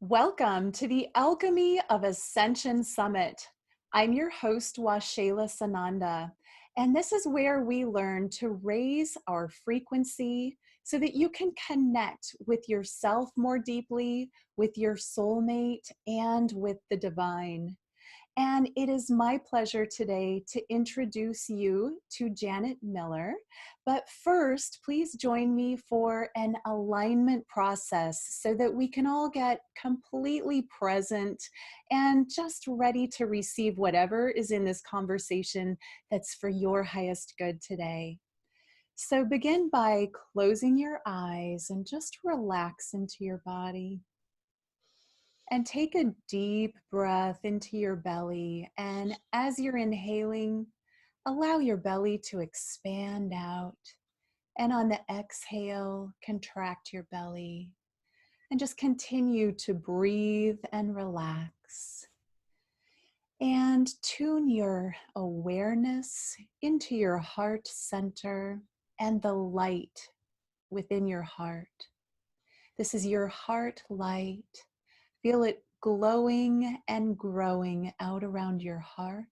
Welcome to the Alchemy of Ascension Summit. I'm your host, Waxela Sananda, and this is where we learn to raise our frequency so that you can connect with yourself more deeply, with your soulmate, and with the divine. And it is my pleasure today to introduce you to Janet Miller. But first, please join me for an alignment process so that we can all get completely present and just ready to receive whatever is in this conversation that's for your highest good today. So begin by closing your eyes and just relax into your body. And take a deep breath into your belly. And as you're inhaling, allow your belly to expand out. And on the exhale, contract your belly. And just continue to breathe and relax. And tune your awareness into your heart center and the light within your heart. This is your heart light. Feel it glowing and growing out around your heart.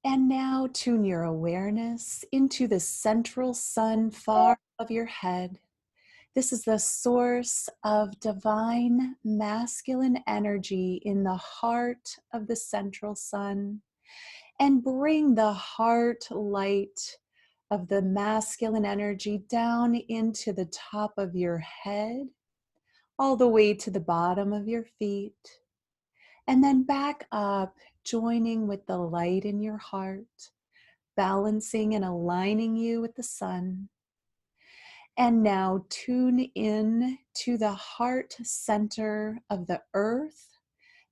And now tune your awareness into the central sun far above your head. This is the source of divine masculine energy in the heart of the central sun. And bring the heart light of the masculine energy down into the top of your head, all the way to the bottom of your feet, and then back up, joining with the light in your heart, balancing and aligning you with the sun. And now tune in to the heart center of the earth.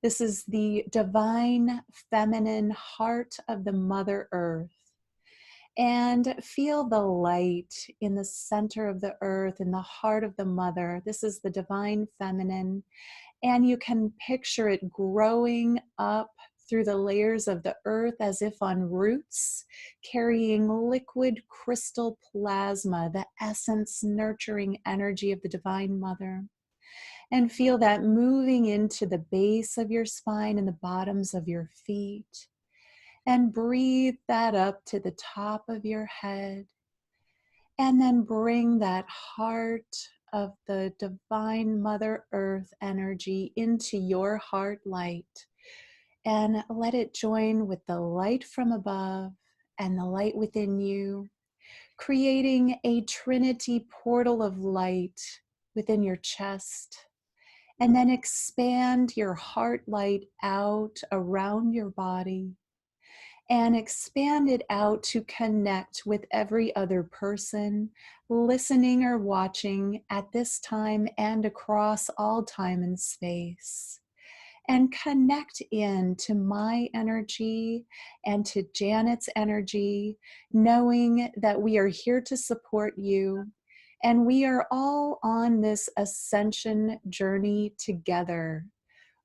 This is the divine feminine heart of the Mother Earth. And feel the light in the center of the earth, in the heart of the mother. This is the divine feminine. And you can picture it growing up through the layers of the earth as if on roots, carrying liquid crystal plasma, the essence, nurturing energy of the divine mother. And feel that moving into the base of your spine and the bottoms of your feet. And breathe that up to the top of your head. And then bring that heart of the divine Mother Earth energy into your heart light. And let it join with the light from above and the light within you, creating a trinity portal of light within your chest. And then expand your heart light out around your body. And expand it out to connect with every other person listening or watching at this time and across all time and space. And connect in to my energy and to Janet's energy, knowing that we are here to support you. And we are all on this ascension journey together.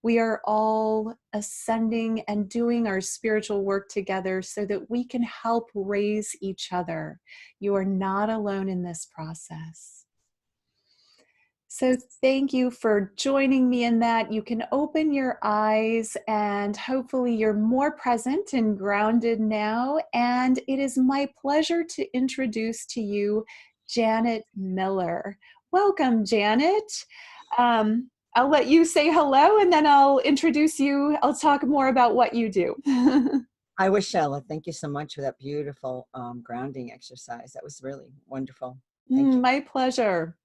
We are all ascending and doing our spiritual work together so that we can help raise each other. You are not alone in this process. So thank you for joining me in that. You can open your eyes and hopefully you're more present and grounded now. And it is my pleasure to introduce to you Janet Miller. Welcome, Janet. I'll let you say hello and then I'll introduce you. I'll talk more about what you do. Hi, Waxela. Thank you so much for that beautiful grounding exercise. That was really wonderful. Thank you. My pleasure.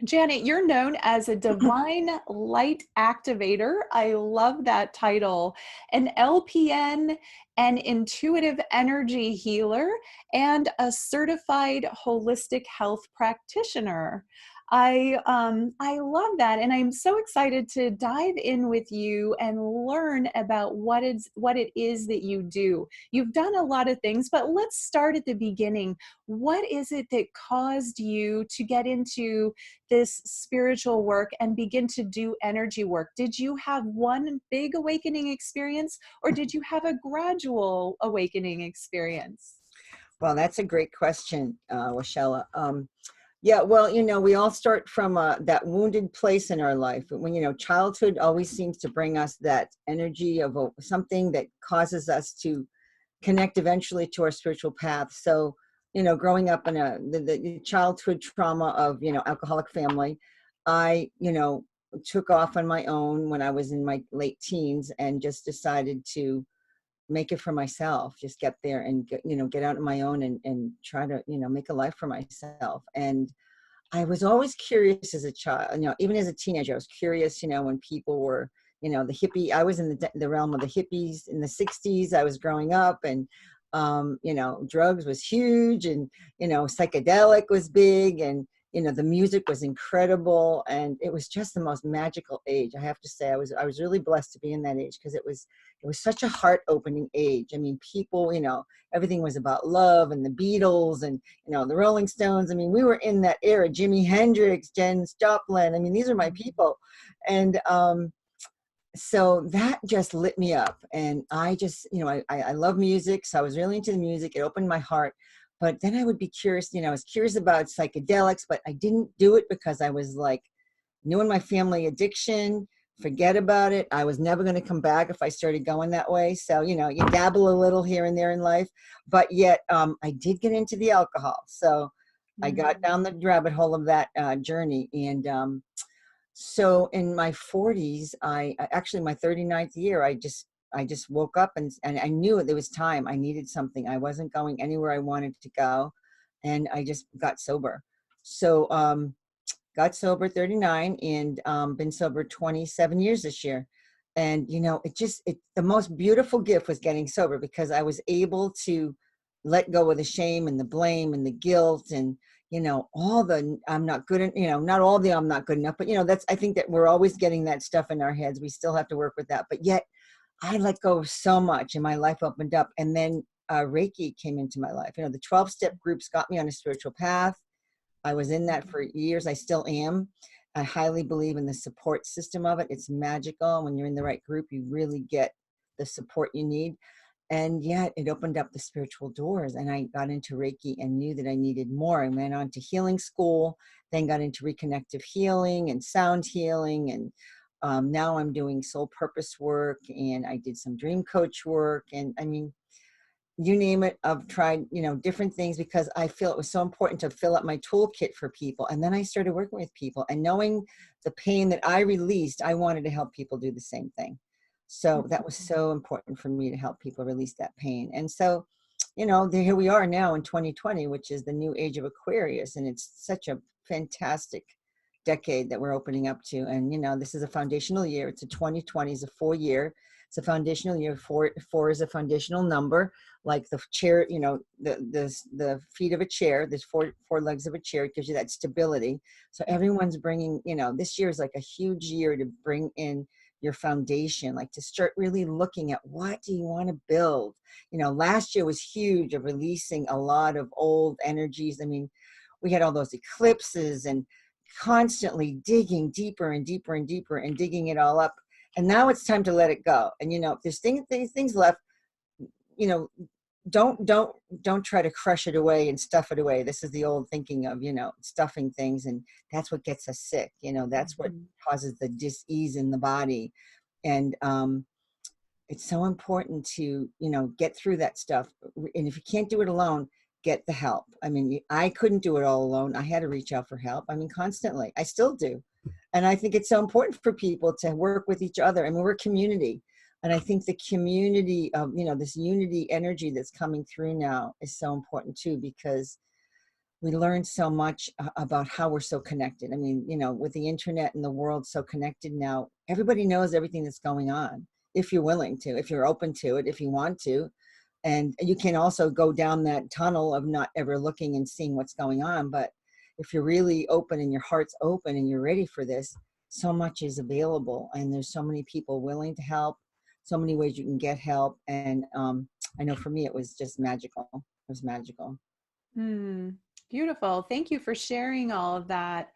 Janet, you're known as a divine light activator. I love that title. An LPN, an intuitive energy healer, and a certified holistic health practitioner. I love that, and I'm so excited to dive in with you and learn about what it is that you do. You've done a lot of things, but let's start at the beginning. What is it that caused you to get into this spiritual work and begin to do energy work? Did you have one big awakening experience, or did you have a gradual awakening experience? Well, that's a great question, Waxela. Yeah, well, we all start from that wounded place in our life. When, childhood always seems to bring us that energy of something that causes us to connect eventually to our spiritual path. So, growing up in the childhood trauma of, alcoholic family, I, took off on my own when I was in my late teens and just decided to make it for myself, just get there and get out on my own and try to, make a life for myself. And I was always curious as a child, even as a teenager, I was curious, when people were, the hippie, I was in the realm of the hippies in the 60s. I was growing up and, drugs was huge and, psychedelic was big and, the music was incredible. And it was just the most magical age. I have to say, I was really blessed to be in that age because it was such a heart opening age. I mean, people, everything was about love and the Beatles and, the Rolling Stones. I mean, we were in that era, Jimi Hendrix, Janis Joplin. I mean, these are my people. And so that just lit me up. And I just, I love music. So I was really into the music. It opened my heart. But then I would be curious, I was curious about psychedelics, but I didn't do it because I was like, knowing my family addiction, forget about it. I was never going to come back if I started going that way. So, you dabble a little here and there in life, but yet I did get into the alcohol. So I got down the rabbit hole of that journey. And so in my 40s, actually my 39th year, I just woke up and I knew there was time. I needed something. I wasn't going anywhere I wanted to go. And I just got sober. So, got sober 39 and been sober 27 years this year. And, the most beautiful gift was getting sober because I was able to let go of the shame and the blame and the guilt and, all the I'm not good at, not all the I'm not good enough, but, I think that we're always getting that stuff in our heads. We still have to work with that. But yet I let go of so much and my life opened up. And then Reiki came into my life. The 12-step groups got me on a spiritual path. I was in that for years. I still am. I highly believe in the support system of it. It's magical. When you're in the right group, you really get the support you need. And yet it opened up the spiritual doors. And I got into Reiki and knew that I needed more. I went on to healing school, then got into reconnective healing and sound healing. And now I'm doing soul purpose work. And I did some dream coach work. And I mean, you name it, I've tried, different things because I feel it was so important to fill up my toolkit for people. And then I started working with people and knowing the pain that I released, I wanted to help people do the same thing. So that was so important for me to help people release that pain. And so, here we are now in 2020, which is the new age of Aquarius. And it's such a fantastic decade that we're opening up to. And, this is a foundational year. It's a 2020 is a 4-year. It's a foundational year. Four is a foundational number, like the chair, the feet of a chair. There's four legs of a chair. It gives you that stability. So everyone's bringing, this year is like a huge year to bring in your foundation, like to start really looking at what do you want to build. Last year was huge of releasing a lot of old energies. I mean, we had all those eclipses and constantly digging deeper and deeper and deeper and digging it all up. And now it's time to let it go. And, if there's things left, don't try to crush it away and stuff it away. This is the old thinking of, stuffing things. And that's what gets us sick. That's what causes the dis-ease in the body. And it's so important to, get through that stuff. And if you can't do it alone, get the help. I mean, I couldn't do it all alone. I had to reach out for help. I mean, constantly. I still do. And I think it's so important for people to work with each other. I mean, we're a community. And I think the community of, this unity energy that's coming through now is so important too, because we learn so much about how we're so connected. I mean, with the internet and the world so connected now, everybody knows everything that's going on. If you're willing to, if you're open to it, if you want to. And you can also go down that tunnel of not ever looking and seeing what's going on. But if you're really open and your heart's open and you're ready for this, so much is available. And there's so many people willing to help, so many ways you can get help. And I know for me, it was just magical. It was magical. Beautiful. Thank you for sharing all of that.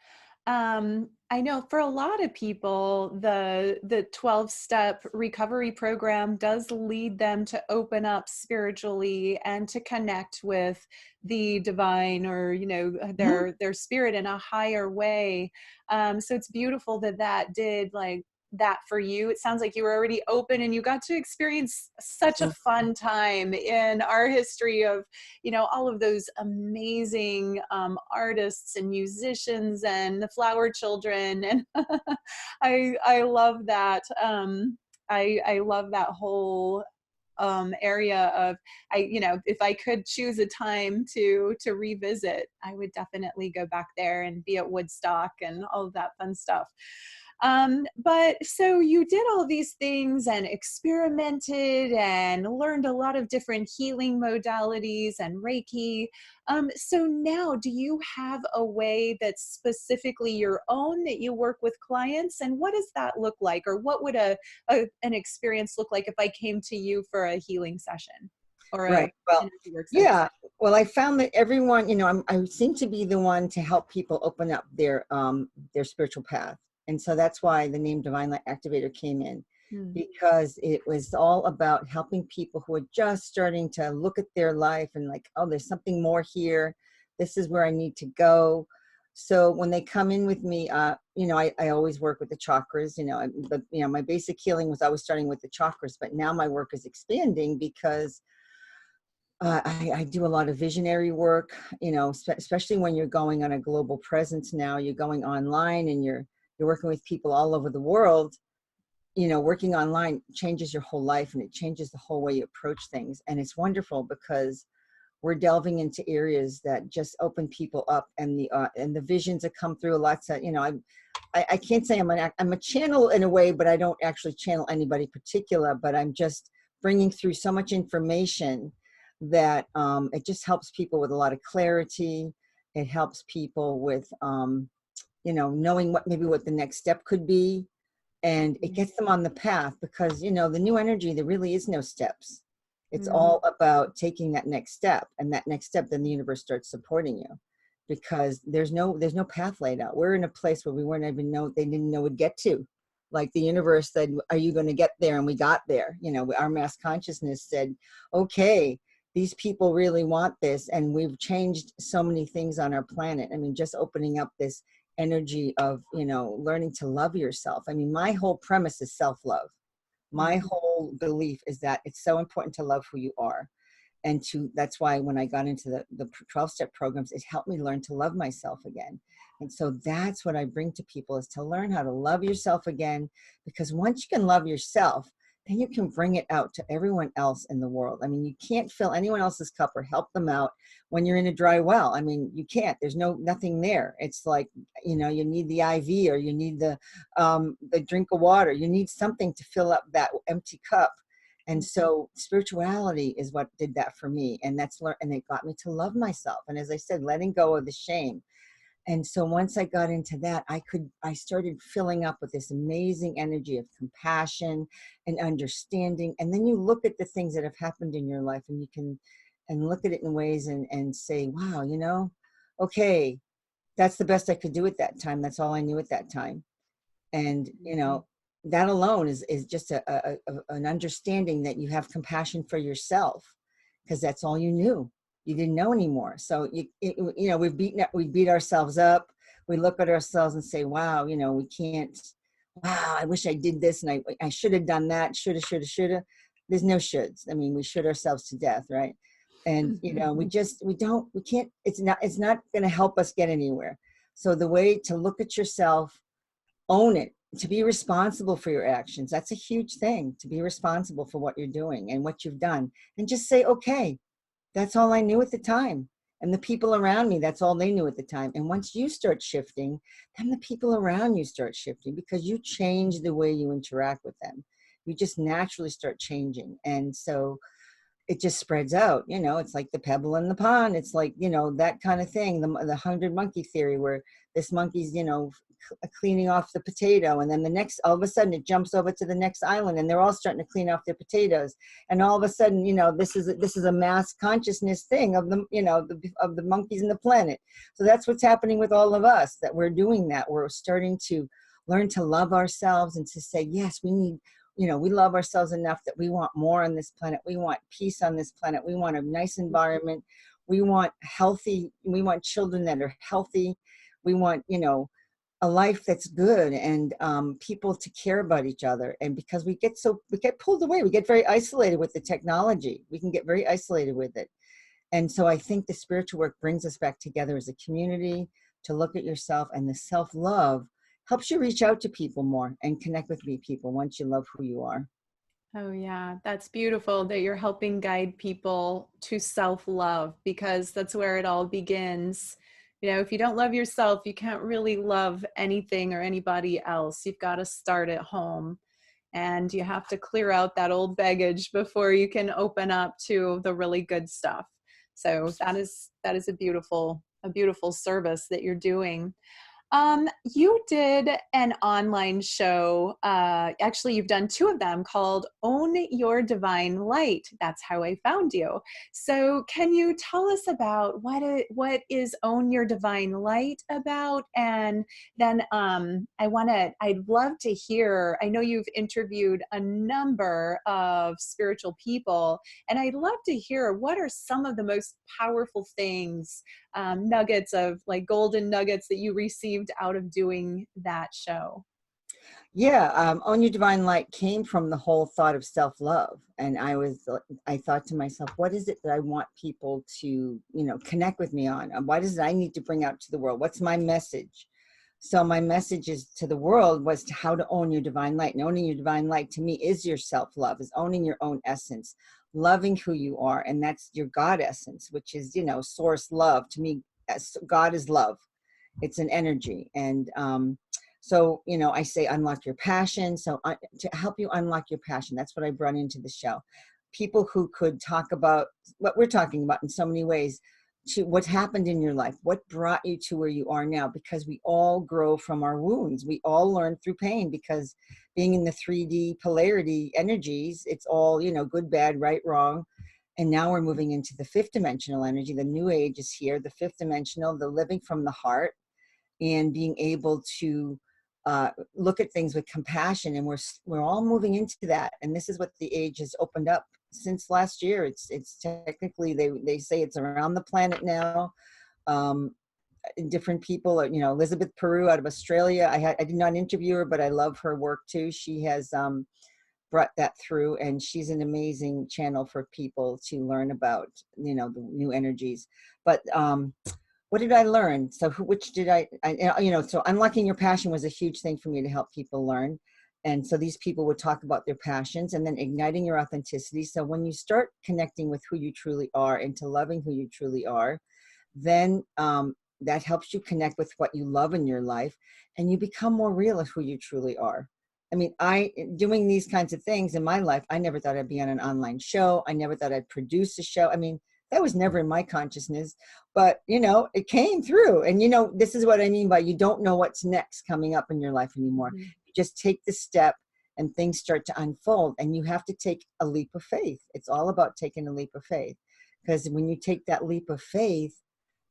I know for a lot of people, the 12-step recovery program does lead them to open up spiritually and to connect with the divine, or Mhm. their spirit in a higher way. So it's beautiful that that did like that for you. It sounds like you were already open and you got to experience such a fun time in our history of all of those amazing artists and musicians and the flower children. And I love that. I love that whole area of, if I could choose a time to revisit, I would definitely go back there and be at Woodstock and all of that fun stuff. But so you did all these things and experimented and learned a lot of different healing modalities and Reiki. So now, do you have a way that's specifically your own that you work with clients? And what does that look like? Or what would an experience look like if I came to you for a healing session or a Right. Well, energy work session? yeah. Well, I found that everyone, I seem to be the one to help people open up their spiritual path. And so that's why the name Divine Light Activator came in, Hmm. because it was all about helping people who are just starting to look at their life and like, oh, there's something more here. This is where I need to go. So when they come in with me, I always work with the chakras, my basic healing was always starting with the chakras, but now my work is expanding because I do a lot of visionary work, especially when you're going on a global presence now. You're going online and you're working with people all over the world. Working online changes your whole life and it changes the whole way you approach things. And it's wonderful because we're delving into areas that just open people up, and the visions that come through. Lots of, I can't say I'm a channel in a way, but I don't actually channel anybody particular. But I'm just bringing through so much information that it just helps people with a lot of clarity. It helps people with knowing what the next step could be, and it gets them on the path, because the new energy, there really is no steps. It's Mm-hmm. all about taking that next step, and that next step, then the universe starts supporting you, because there's no path laid out. We're in a place where they didn't know would get to. Like the universe said, are you going to get there? And we got there. Our mass consciousness said, okay, these people really want this, and we've changed so many things on our planet. I mean, just opening up this energy of learning to love yourself. I mean, my whole premise is self-love. My Mm-hmm. whole belief is that it's so important to love who you are, and that's why when I got into the 12-step programs, it helped me learn to love myself again. And so that's what I bring to people, is to learn how to love yourself again, because once you can love yourself, then you can bring it out to everyone else in the world. I mean, you can't fill anyone else's cup or help them out when you're in a dry well. I mean, you can't. There's nothing there. It's like, you need the IV, or you need the drink of water. You need something to fill up that empty cup. And so spirituality is what did that for me. And and it got me to love myself. And as I said, letting go of the shame. And so once I got into that, I started filling up with this amazing energy of compassion and understanding. And then you look at the things that have happened in your life, and you can, and look at it in ways and say, wow, okay, that's the best I could do at that time. That's all I knew at that time. And that alone is just an understanding that you have compassion for yourself, because that's all you knew. You didn't know anymore. So we beat ourselves up. We look at ourselves and say, wow, we can't. Wow, I wish I did this, and I should have done that. Shoulda. There's no shoulds. I mean, we should ourselves to death, right? And we can't. It's not going to help us get anywhere. So the way to look at yourself, own it, to be responsible for your actions. That's a huge thing, to be responsible for what you're doing and what you've done. And just say, okay, that's all I knew at the time. And the people around me, that's all they knew at the time. And once you start shifting, then the people around you start shifting, because you change the way you interact with them. You just naturally start changing. And so it just spreads out. It's like the pebble in the pond. It's like, that kind of thing, the 100 monkey theory, where this monkey's, cleaning off the potato, and then the next, all of a sudden it jumps over to the next island and they're all starting to clean off their potatoes. And all of a sudden, this is a mass consciousness thing of the, of the monkeys in the planet. So that's what's happening with all of us, that we're doing that. We're starting to learn to love ourselves and to say, yes, we need, we love ourselves enough that we want more on this planet. We want peace on this planet. We want a nice environment. We want children that are healthy. We want, a life that's good, and people to care about each other. And because we get pulled away, we get very isolated with the technology. We can get very isolated with it. And so I think the spiritual work brings us back together as a community to look at yourself, and the self-love helps you reach out to people more and connect with people once you love who you are. Oh, yeah, that's beautiful that you're helping guide people to self-love, because that's where it all begins. If you don't love yourself, you can't really love anything or anybody else. You've got to start at home, and you have to clear out that old baggage before you can open up to the really good stuff. So that is a beautiful service that you're doing. You did an online show. Actually, you've done two of them, called Own Your Divine Light. That's how I found you. So can you tell us about what is Own Your Divine Light about? And then I'd love to hear, I know you've interviewed a number of spiritual people, and I'd love to hear, what are some of the most powerful things, nuggets of golden nuggets that you received out of doing that show? Yeah, Own Your Divine Light came from the whole thought of self-love. And I thought to myself, what is it that I want people to, connect with me on? What is it I need to bring out to the world? What's my message? So my message to the world was to how to own your divine light. And owning your divine light to me is your self-love, is owning your own essence, loving who you are. And that's your God essence, which is, source love. To me, God is love. It's an energy. And so, I say unlock your passion. So to help you unlock your passion, that's what I brought into the show. People who could talk about what we're talking about in so many ways, to what happened in your life, what brought you to where you are now, because we all grow from our wounds. We all learn through pain, because being in the 3D polarity energies, it's all, good, bad, right, wrong. And now we're moving into the fifth dimensional energy. The new age is here, the fifth dimensional, the living from the heart, and being able to look at things with compassion. And we're all moving into that. And this is what the age has opened up since last year. It's technically, they say it's around the planet now. Different people, Elizabeth Peru out of Australia. I did not interview her, but I love her work too. She has brought that through, and she's an amazing channel for people to learn about, the new energies. But what did I learn? So so unlocking your passion was a huge thing for me to help people learn. And so these people would talk about their passions, and then igniting your authenticity. So when you start connecting with who you truly are and to loving who you truly are, then that helps you connect with what you love in your life, and you become more real of who you truly are. I mean, doing these kinds of things in my life, I never thought I'd be on an online show. I never thought I'd produce a show. I mean, that was never in my consciousness, but it came through. And this is what I mean by, you don't know what's next coming up in your life anymore. Mm-hmm. You just take the step and things start to unfold, and you have to take a leap of faith. It's all about taking a leap of faith, because when you take that leap of faith,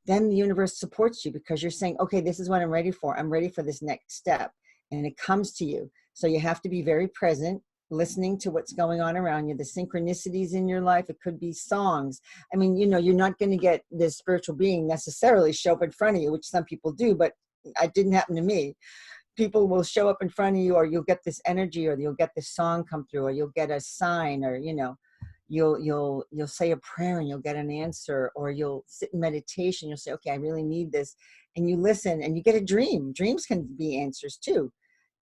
then the universe supports you, because you're saying, okay, this is what I'm ready for. I'm ready for this next step. And it comes to you. So you have to be very present, listening to what's going on around you, the synchronicities in your life. It could be songs. I mean, you're not going to get this spiritual being necessarily show up in front of you, which some people do, but it didn't happen to me. People will show up in front of you, or you'll get this energy, or you'll get this song come through, or you'll get a sign, or, you'll say a prayer and you'll get an answer, or you'll sit in meditation. You'll say, okay, I really need this. And you listen and you get a dream. Dreams can be answers too.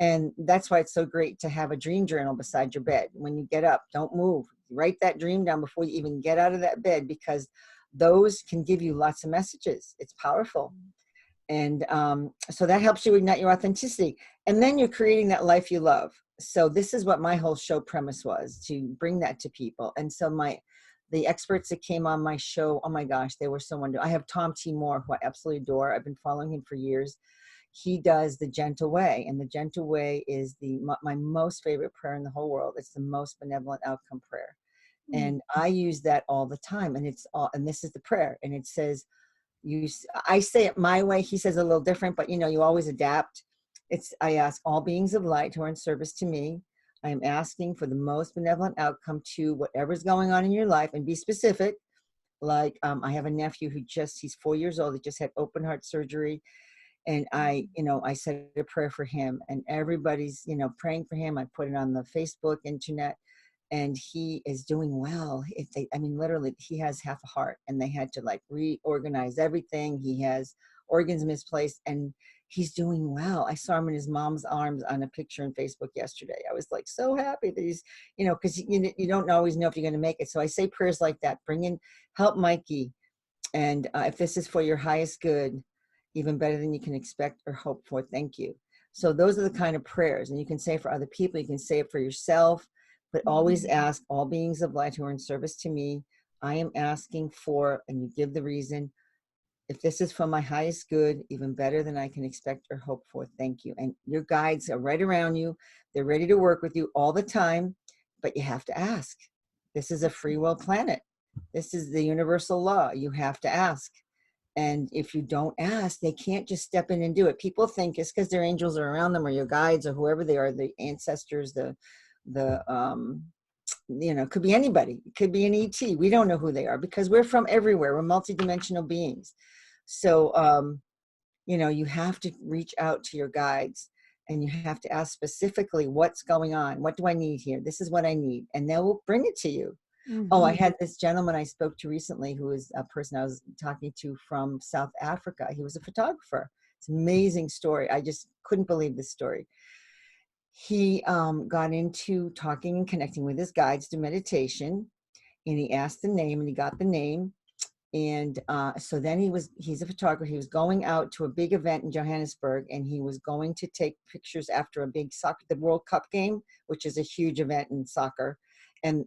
And that's why it's so great to have a dream journal beside your bed. When you get up, don't move. Write that dream down before you even get out of that bed, because those can give you lots of messages. It's powerful. And so that helps you ignite your authenticity. And then you're creating that life you love. So this is what my whole show premise was, to bring that to people. And so the experts that came on my show, oh my gosh, they were so wonderful. I have Tom T. Moore, who I absolutely adore. I've been following him for years. he does the gentle way, and the gentle way is my most favorite prayer in the whole world. It's the most benevolent outcome prayer. And I use that all the time. And and this is the prayer. And it says, I say it my way. He says a little different, but you always adapt. I ask all beings of light who are in service to me. I am asking for the most benevolent outcome to whatever's going on in your life, and be specific. Like, I have a nephew he's 4 years old. He just had open heart surgery. And I said a prayer for him, and everybody's, praying for him. I put it on the Facebook, internet, and he is doing well. Literally, he has half a heart, and they had to like reorganize everything. He has organs misplaced, and he's doing well. I saw him in his mom's arms on a picture on Facebook yesterday. I was like so happy that he's, because you don't always know if you're going to make it. So I say prayers like that. Help Mikey. And if this is for your highest good, even better than you can expect or hope for, thank you. So those are the kind of prayers. And you can say it for other people. You can say it for yourself. But always ask all beings of light who are in service to me. I am asking for, and you give the reason, if this is for my highest good, even better than I can expect or hope for, thank you. And your guides are right around you. They're ready to work with you all the time, but you have to ask. This is a free will planet. This is the universal law. You have to ask. And if you don't ask, they can't just step in and do it. People think it's because their angels are around them, or your guides, or whoever they are, the ancestors, could be anybody. It could be an ET. We don't know who they are because we're from everywhere. We're multidimensional beings. So, you have to reach out to your guides, and you have to ask specifically what's going on. What do I need here? This is what I need. And they will bring it to you. Oh, I had this gentleman I spoke to recently, who is a person I was talking to from South Africa. He was a photographer. It's an amazing story. I just couldn't believe this story. He got into talking and connecting with his guides through meditation, and he asked the name, and he got the name. And so then he's a photographer. He was going out to a big event in Johannesburg, and he was going to take pictures after a big the World Cup game, which is a huge event in soccer. And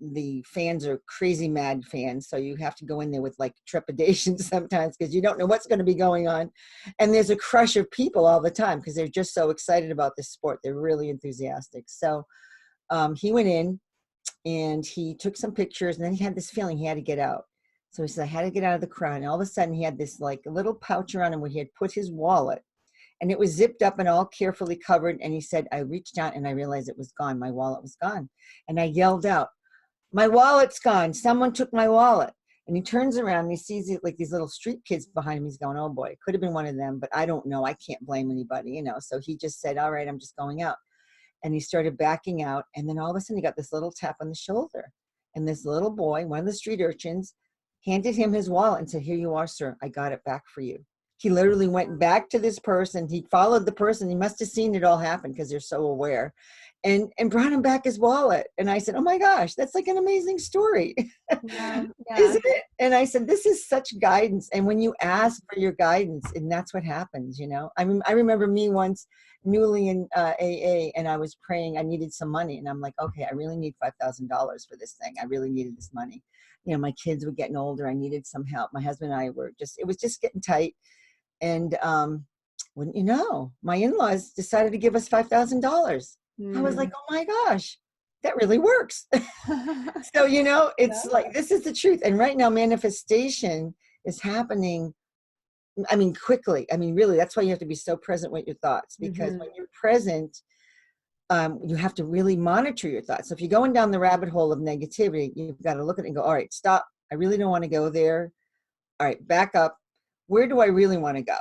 the fans are crazy mad fans. So you have to go in there with like trepidation sometimes, because you don't know what's going to be going on. And there's a crush of people all the time because they're just so excited about this sport. They're really enthusiastic. So he went in and he took some pictures, and then he had this feeling he had to get out. So he said, I had to get out of the crowd. And all of a sudden he had this like a little pouch around him where he had put his wallet, and it was zipped up and all carefully covered. And he said, I reached out and I realized it was gone. My wallet was gone. And I yelled out, my wallet's gone. Someone took my wallet. And he turns around and he sees it, like these little street kids behind him. He's going, oh boy, it could have been one of them, but I don't know. I can't blame anybody, So he just said, all right, I'm just going out. And he started backing out. And then all of a sudden he got this little tap on the shoulder. And this little boy, one of the street urchins, handed him his wallet and said, here you are, sir. I got it back for you. He literally went back to this person. He followed the person. He must have seen it all happen because they're so aware, and brought him back his wallet. And I said, oh my gosh, that's like an amazing story. Yeah. Isn't it? And I said, this is such guidance. And when you ask for your guidance, and that's what happens, I remember me once newly in AA, and I was praying, I needed some money. And I'm like, okay, I really need $5,000 for this thing. I really needed this money. My kids were getting older. I needed some help. My husband and I it was just getting tight. And wouldn't you know, my in-laws decided to give us $5,000. I was like, oh my gosh, that really works. So, it's like, this is the truth. And right now, manifestation is happening, quickly. Really, that's why you have to be so present with your thoughts, because when you're present, you have to really monitor your thoughts. So if you're going down the rabbit hole of negativity, you've got to look at it and go, all right, stop. I really don't want to go there. All right, back up. Where do I really want to go?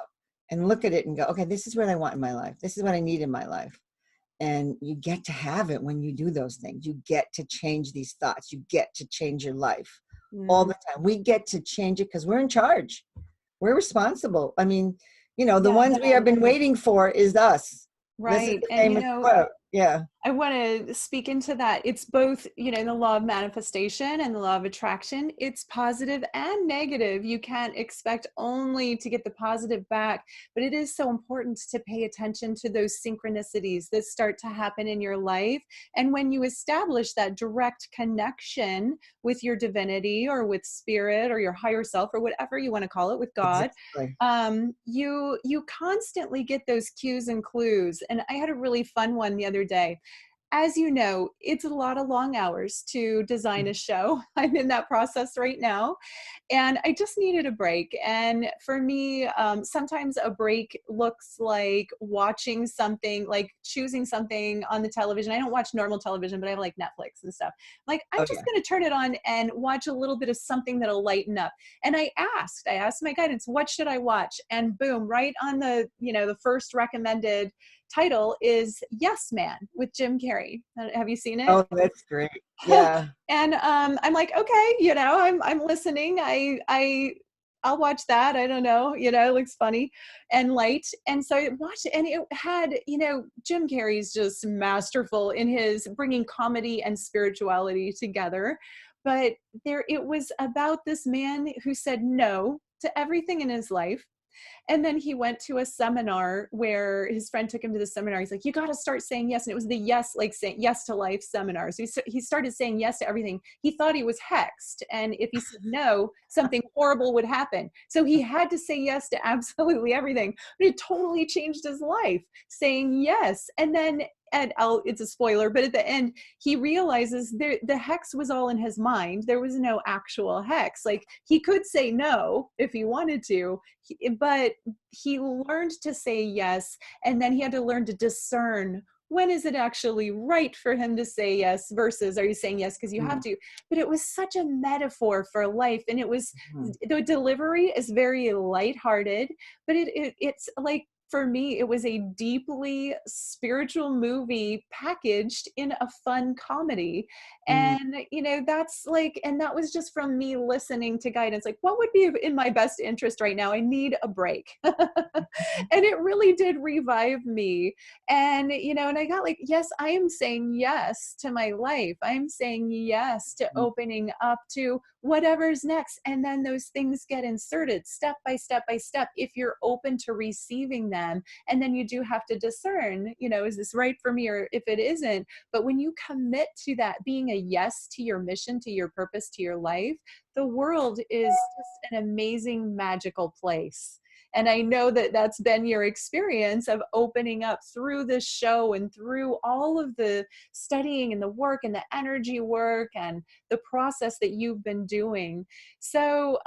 And look at it and go, okay, this is what I want in my life. This is what I need in my life. And you get to have it when you do those things. You get to change these thoughts. You get to change your life all the time. We get to change it because we're in charge. We're responsible. The ones we have been waiting for is us. Right. This is the famous quote. Yeah. I want to speak into that. It's both, the law of manifestation and the law of attraction. It's positive and negative. You can't expect only to get the positive back, but it is so important to pay attention to those synchronicities that start to happen in your life. And when you establish that direct connection with your divinity or with spirit or your higher self or whatever you want to call it, with God, Exactly. you constantly get those cues and clues. And I had a really fun one the other day. As you know, it's a lot of long hours to design a show. I'm in that process right now, and I just needed a break. And for me, sometimes a break looks like watching something, like choosing something on the television. I don't watch normal television, but I have like Netflix and stuff. Like, I'm Oh just yeah. going to turn it on and watch a little bit of something that'll lighten up. And I asked my guidance, what should I watch? And boom, right on the first recommended title is Yes Man with Jim Carrey. Have you seen it? Oh, that's great. Yeah. And I'm like, okay, I'm listening. I'll watch that. I don't know, it looks funny and light. And so I watched it, and it had, Jim Carrey's just masterful in his bringing comedy and spirituality together. But it was about this man who said no to everything in his life, and then he went to a seminar where his friend took him to the seminar. He's like, you got to start saying yes. And it was the yes, like saying yes to life seminar. So he started saying yes to everything. He thought he was hexed. And if he said no, something horrible would happen. So he had to say yes to absolutely everything. But it totally changed his life, saying yes. And then, it's a spoiler, but at the end, he realizes the hex was all in his mind. There was no actual hex. Like, he could say no if he wanted to, but he learned to say yes, and then he had to learn to discern, when is it actually right for him to say yes versus, are you saying yes because you have to? But it was such a metaphor for life, and it was, Mhm. the delivery is very lighthearted, but it's like, for me, it was a deeply spiritual movie packaged in a fun comedy. Mhm. And that's like, and that was just from me listening to guidance, like, what would be in my best interest right now? I need a break. And it really did revive me. And and I got like, yes, I am saying yes to my life. I'm saying yes to Mhm. opening up to whatever's next. And then those things get inserted step by step by step if you're open to receiving them. And then you do have to discern, is this right for me? Or if it isn't, but when you commit to that, being a yes to your mission, to your purpose, to your life, the world is just an amazing, magical place. And I know that that's been your experience of opening up through this show and through all of the studying and the work and the energy work and the process that you've been doing. So,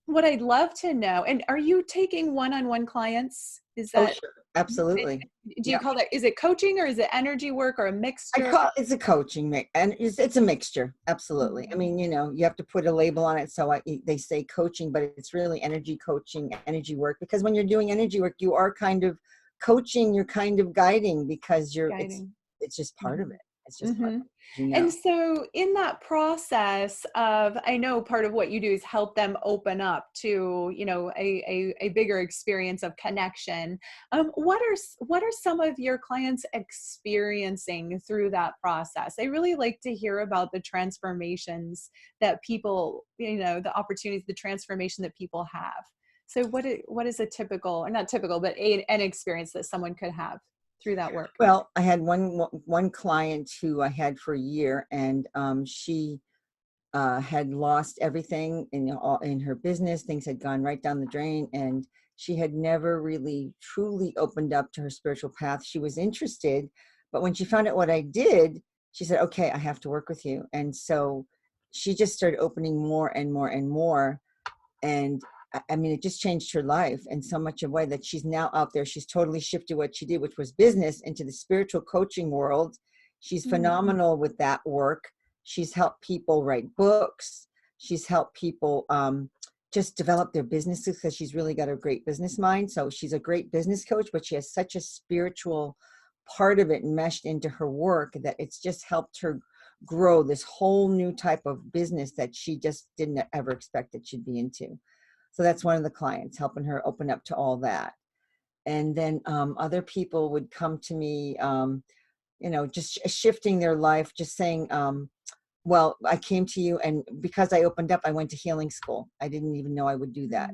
what I'd love to know, and are you taking one-on-one clients? Is Oh, that, sure. Absolutely. do you Yeah. call that, is it coaching or is it energy work or a I mixture? call it's a coaching mix, and it's a mixture. Absolutely. I Mhm. mean, you have to put a label on it. So they say coaching, but it's really energy coaching, energy work. Because when you're doing energy work, you are kind of coaching, you're kind of guiding because Guiding. it's just part of Mhm. it. It's just part Mhm. of it, you And know. so in that process of, I know part of what you do is help them open up to, a bigger experience of connection. What are some of your clients experiencing through that process? I really like to hear about the transformations that people, the opportunities, the transformation that people have. So what is a typical, or not typical, but an experience that someone could have through that work? Well, I had one client who I had for a year, and she had lost everything in her business. Things had gone right down the drain, and she had never really truly opened up to her spiritual path. She was interested, but when she found out what I did, she said, "Okay, I have to work with you." And so she just started opening more and more and more. And I mean, it just changed her life in so much a way that she's now out there. She's totally shifted what she did, which was business, into the spiritual coaching world. She's Mm. phenomenal with that work. She's helped people write books. She's helped people just develop their businesses because she's really got a great business mind. So she's a great business coach, but she has such a spiritual part of it meshed into her work that it's just helped her grow this whole new type of business that she just didn't ever expect that she'd be into. So that's one of the clients, helping her open up to all that. And then other people would come to me. just shifting their life, just saying, well, I came to you, and because I opened up, I went to healing school. I didn't even know I would do that.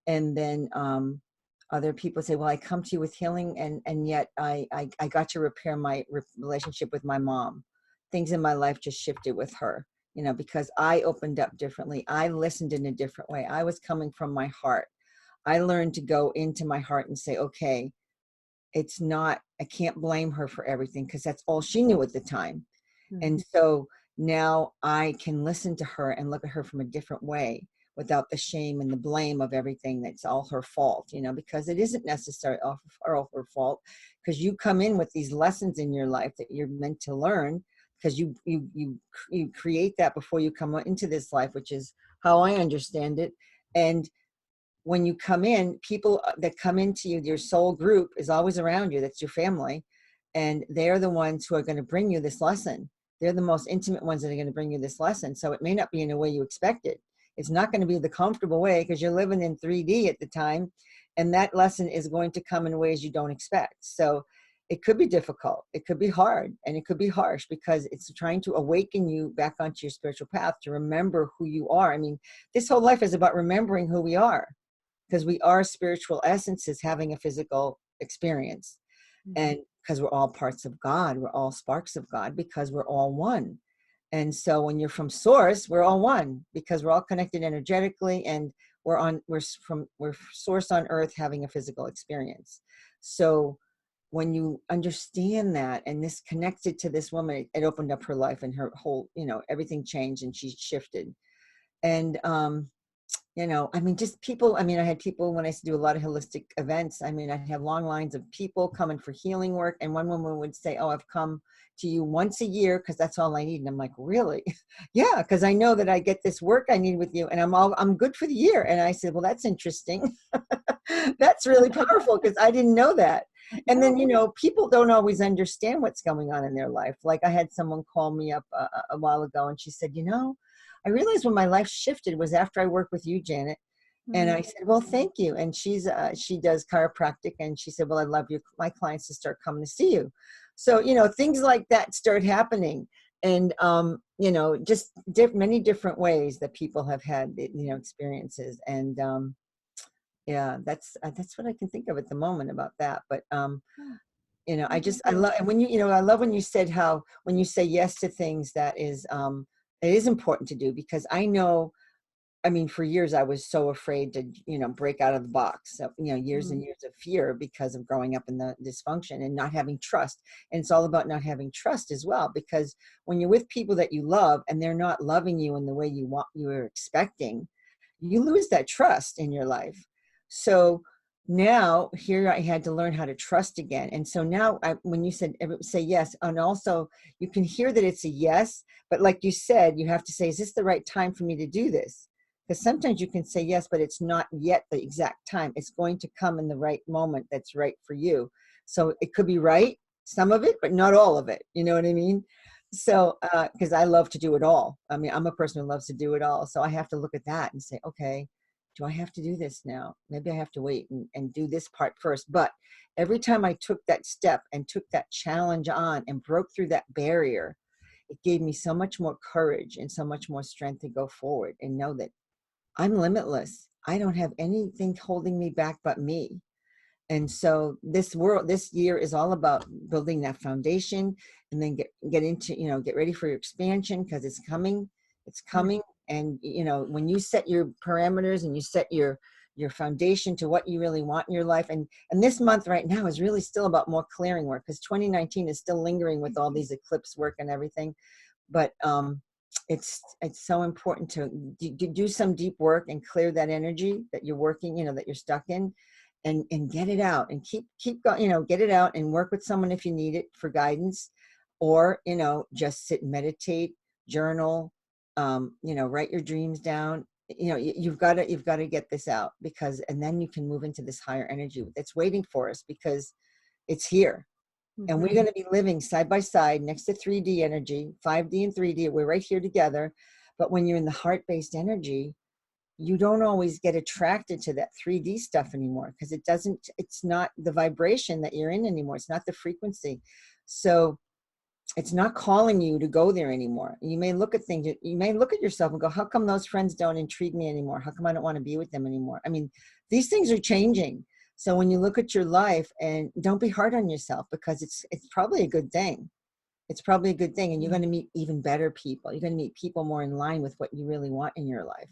And then other people say, well, I come to you with healing, and yet I got to repair my relationship with my mom. Things in my life just shifted with her, because I opened up differently. I listened in a different way. I was coming from my heart. I learned to go into my heart and say, okay, I can't blame her for everything, because that's all she knew at the time. And so now I can listen to her and look at her from a different way, without the shame and the blame of everything that's all her fault, because it isn't necessarily all her fault, because you come in with these lessons in your life that you're meant to learn, because you create that before you come into this life, which is how I understand it. And when you come in, people that come into you, your soul group is always around you. That's your family. And they're the ones who are going to bring you this lesson. They're the most intimate ones that are going to bring you this lesson. So it may not be in a way you expect it. It's not going to be the comfortable way, because you're living in 3D at the time. And that lesson is going to come in ways you don't expect. So it could be difficult. It could be hard, and it could be harsh, because it's trying to awaken you back onto your spiritual path, to remember who you are. I mean, this whole life is about remembering who we are, because we are spiritual essences having a physical experience. And because we're all parts of God, we're all sparks of God, because we're all one. And so when you're from source, we're all one, because we're all connected energetically, and we're source on earth having a physical experience. So when you understand that, and this connected to this woman, it opened up her life, and her whole, everything changed, and she shifted. And just people, I had people, when I used to do a lot of holistic events, I'd have long lines of people coming for healing work. And one woman would say, oh, I've come to you once a year, because that's all I need. And I'm like, really? Yeah, because I know that I get this work I need with you, and I'm good for the year. And I said, well, that's interesting. That's really powerful, because I didn't know that. And then, people don't always understand what's going on in their life. Like, I had someone call me up a while ago, and she said, I realized when my life shifted was after I worked with you, Janet. And I said, well, thank you. And she does chiropractic. And she said, well, I'd love my clients to start coming to see you. So, things like that start happening. And, just many different ways that people have had, experiences. And, yeah, that's what I can think of at the moment about that. But, I love, and when I love when you said how, when you say yes to things, that is, it is important to do, because I know, for years I was so afraid to, break out of the box. So, years and years of fear, because of growing up in the dysfunction and not having trust. And it's all about not having trust as well, because when you're with people that you love, and they're not loving you in the way you were expecting, you lose that trust in your life. So now here I had to learn how to trust again. And so now when you said, say yes, and also you can hear that it's a yes, but like you said, you have to say, is this the right time for me to do this? Because sometimes you can say yes, but it's not yet the exact time. It's going to come in the right moment that's right for you. So it could be right, some of it, but not all of it. You know what I mean? So, because I love to do it all. I'm a person who loves to do it all. So I have to look at that and say, okay, do I have to do this now? Maybe I have to wait and do this part first. But every time I took that step and took that challenge on and broke through that barrier, it gave me so much more courage and so much more strength to go forward and know that I'm limitless. I don't have anything holding me back but me. And so this year is all about building that foundation, and then get into, get ready for your expansion, because it's coming. And, when you set your parameters and you set your foundation to what you really want in your life. And this month right now is really still about more clearing work, because 2019 is still lingering with all these eclipse work and everything. But, it's so important to do some deep work and clear that energy that you're working, that you're stuck in, and get it out, and keep going, get it out, and work with someone if you need it for guidance, or, just sit and meditate, journal, write your dreams down. You've got to get this out, and then you can move into this higher energy that's waiting for us, because it's here. And we're going to be living side by side next to 3D energy, 5D and 3D. We're right here together. But when you're in the heart-based energy, you don't always get attracted to that 3D stuff anymore, because it's not the vibration that you're in anymore. It's not the frequency. So it's not calling you to go there anymore. You may look at things, you may look at yourself and go, how come those friends don't intrigue me anymore? How come I don't want to be with them anymore? I mean, these things are changing. So when you look at your life, and don't be hard on yourself, because it's probably a good thing. It's probably a good thing. And you're going to meet even better people. You're going to meet people more in line with what you really want in your life.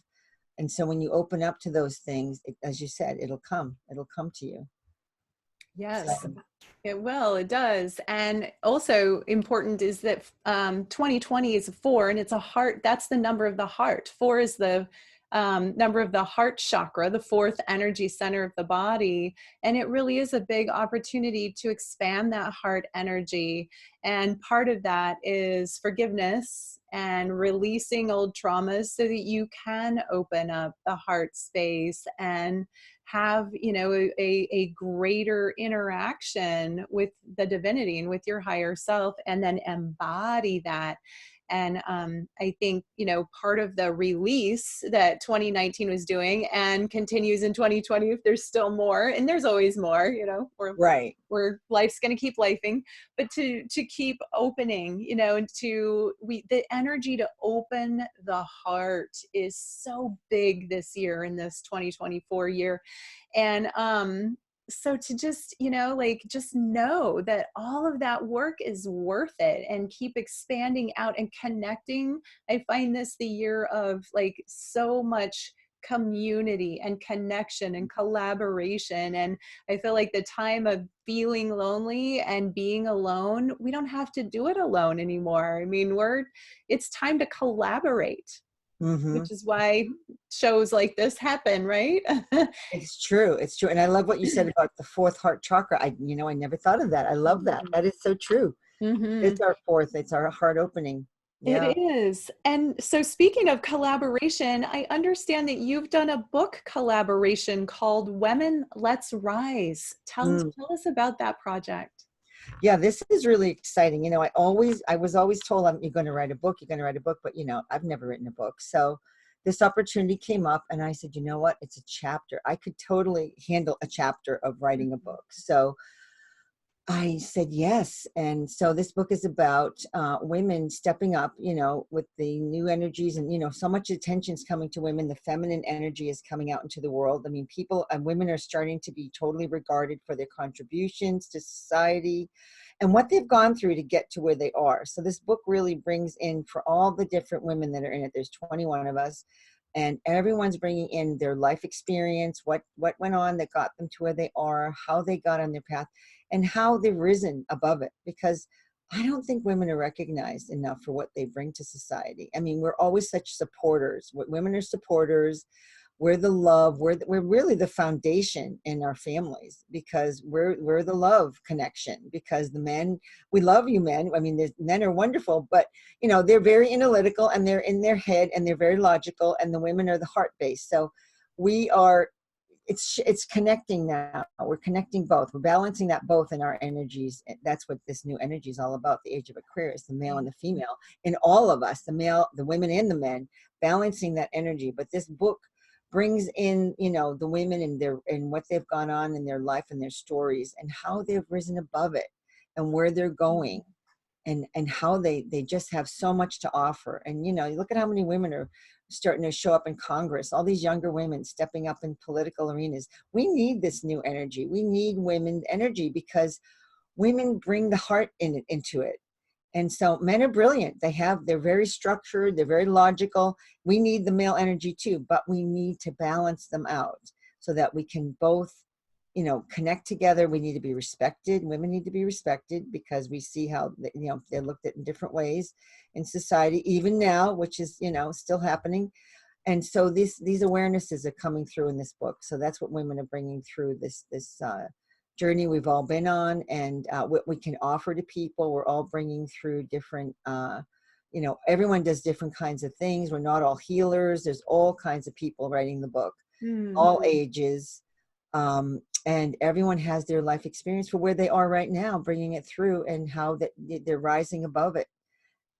And so when you open up to those things, as you said, it'll come to you. Yes, So, it will. It does. And also important is that 2020 is a 4, and it's a heart. That's the number of the heart. 4 is the number of the heart chakra, the 4th energy center of the body. And it really is a big opportunity to expand that heart energy. And part of that is forgiveness and releasing old traumas so that you can open up the heart space and have, you know, a greater interaction with the divinity and with your higher self, and then embody that. And I think, you know, part of the release that 2019 was doing and continues in 2020, if there's still more, and there's always more, you know, right. where life's going to keep lifing, but to keep opening, you know, and the energy to open the heart is so big this year, in this 2024 year. And so to just, you know, like, just know that all of that work is worth it, and keep expanding out and connecting. I find this the year of like so much community and connection and collaboration. And I feel like the time of feeling lonely and being alone, we don't have to do it alone anymore. I mean, it's time to collaborate, Mm-hmm. which is why shows like this happen, right? It's true. It's true. And I love what you said about the 4th heart chakra. I never thought of that. I love that. That is so true. Mm-hmm. It's our 4th. It's our heart opening. Yeah. It is. And so, speaking of collaboration, I understand that you've done a book collaboration called Women Let's Rise. Mm. Tell us about that project. Yeah, this is really exciting. I was always told, you're going to write a book, but I've never written a book. So this opportunity came up, and I said, you know what? It's a chapter. I could totally handle a chapter of writing a book. So I said yes. And so this book is about women stepping up, with the new energies, and, so much attention is coming to women. The feminine energy is coming out into the world. I mean, people and women are starting to be totally regarded for their contributions to society and what they've gone through to get to where they are. So this book really brings in, for all the different women that are in it, there's 21 of us, and everyone's bringing in their life experience, what went on that got them to where they are, how they got on their path, and how they've risen above it. Because I don't think women are recognized enough for what they bring to society. I mean, we're always such supporters. Women are supporters. We're the love. We're really the foundation in our families, because we're the love connection. Because the men, we love you men. I mean, men are wonderful, but they're very analytical, and they're in their head, and they're very logical, and the women are the heart based. So we are. It's connecting now. We're connecting both. We're balancing that both in our energies. That's what this new energy is all about. The age of Aquarius, the male and the female in all of us, the male, the women, and the men, balancing that energy. But this book brings in, the women and what they've gone on in their life and their stories, and how they've risen above it, and where they're going, and how they just have so much to offer. And you look at how many women are starting to show up in Congress, all these younger women stepping up in political arenas. We need this new energy. We need women energy, because women bring the heart into it. And so men are brilliant. They're very structured. They're very logical. We need the male energy too, but we need to balance them out so that we can both, connect together. We need to be respected. Women need to be respected, because we see how, they're looked at in different ways in society, even now, which is, still happening. And so these awarenesses are coming through in this book. So that's what women are bringing through this journey we've all been on, and what we can offer to people. We're all bringing through different, everyone does different kinds of things. We're not all healers. There's all kinds of people writing the book, all ages. And everyone has their life experience for where they are right now, bringing it through, and how that they're rising above it.